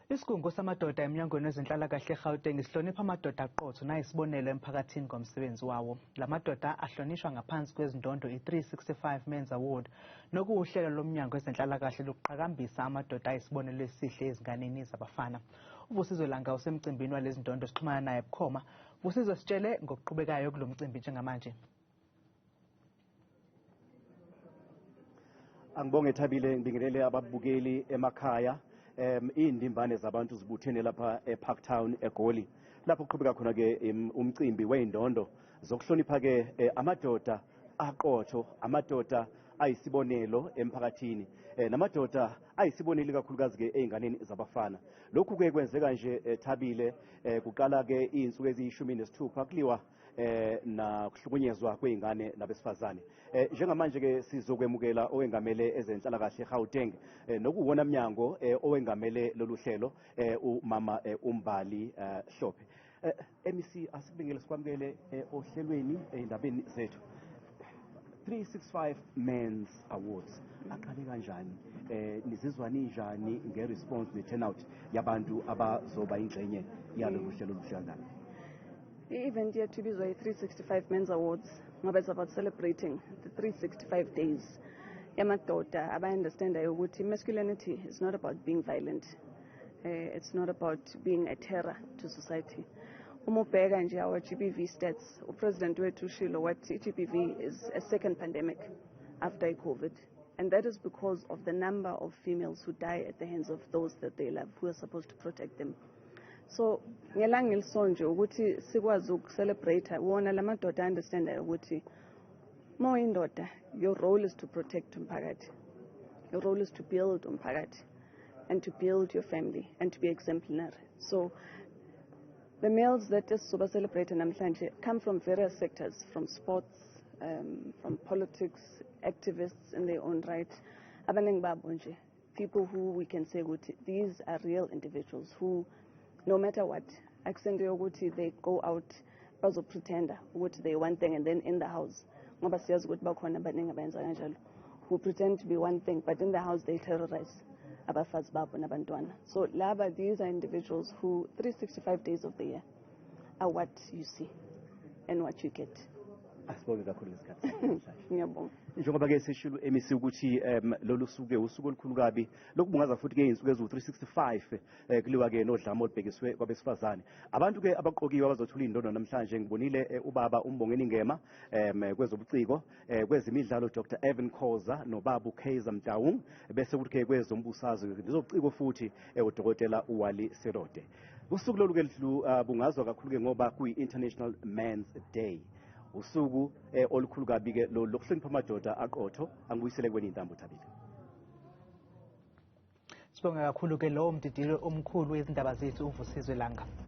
Isigungu samadoda emnyangweni wezenhlalakahle eGauteng sihlonipha amadoda aqotho nayisibonelo emphakathini ngomsebenzi wawo. La madoda ahlonishwa ngaphansi kwezindondo i-365 Men's Award nokuwuhlelo lomnyango wezenhlalakahle lokuqhakambisa amadoda ayisibonelo esihle ezinganeni zabafana. uVusizwe Langa usemcimbini walezi ndondo sixhumana naye bukhoma. Vusizwe, sitshele ngokuqhubekayo kulo mcimbi njengamanje. Angibonge Thabile, ngibingelele ababukeli emakhaya. Indimbane zabantu zibuthene lapha eParktown eGoli lapho kuqhubeka khona ke umcimbi weindondo zokuhlonipha ke amadoda aqotho, amadoda ayisibonelo emphakathini, namadoda ayisibonelo kakhulukazi ke einganeni zabafana. Lokhu ke kwenzeka nje Thabile kuqala ke izinsuku eziyishumi-nesithupha kuliwa na kuhlukunyezwa kweingane nabesifazane. Njengamanje ke sizokwemukela owengamele ezenhlalakahle eGauteng nokuwona mnyango owengamele lolu hlelo umama uMbali Hlophe. MEC, asibingele sikwamukele ohlelweni endabeni zethu. 365 Men's Awards aqale kanjani, nizizwa ninjani ngeresponse ne-turnout yabantu abazoba ingxenye yalolu hlelo oluhlangana? The event yet to be 365 Men's Awards ngoba it's about celebrating the 365 days yamadoda abaunderstanda ukuthi masculinity is not about being violent, it's not about being a terror to society. Umubheka nje our GBV stats, upresident wethu ushilo wathi GBV is a second pandemic after COVID, and that is because of the number of females who die at the hands of those that they love, who are supposed to protect them. So ngelanga ilisonje ukuthi sikwazi ukucelebrate wona lamadoda understand ukuthi moyindoda, your role is to protect umphakathi, your role is to build umphakathi and to build your family and to be exemplary. So the males that is soba celebrate namhlanje come from various sectors, from sports, from politics, activists in their own right. Abaningi babo nje, people who we can say ukuthi these are real individuals who, no matter what, accent yokuthi they go out bazo pretender ukuthi they one thing and then in the house ngoba siyazi ukuthi bakhona abaningi abenza kanjalo, who pretend to be one thing but in the house they terrorize abafazi babo nabantwana. So laba, these are individuals who 365 days of the year are what you see and what you get. Asibonge kakhulu lesikhathi. Ngiyabonga. Njengoba ke seshilo MEC ukuthi lolu suke usuku olukhulu kabi lokubungaza futhi ke izinsuku ezu-365 kuliwa ke nodlame olubhekiswe kwabesifazane. Abantu ke abaqokiwe abazothula indondo namhlanje, ngibonile ubaba uMbongeni Ngema kwezobuciko, kwezemidlalo Dr. Evan Khoza nobaba uKaizer Mtaung, bese kuthi ke kwezombusazwe ngezobuciko futhi uDokotela uWali Serode. Usuku lolu ke bungazwa kakhulu ke ngoba kuyi-International Men's Day. Usuku olukhulu kabi ke lokuhlonipha amadoda aqotho. Angibuyisele kweni intambo Thabile. Sibonga kakhulu ke lowo mdidilo omkhulu wezindaba zethu uVusizwe Langa.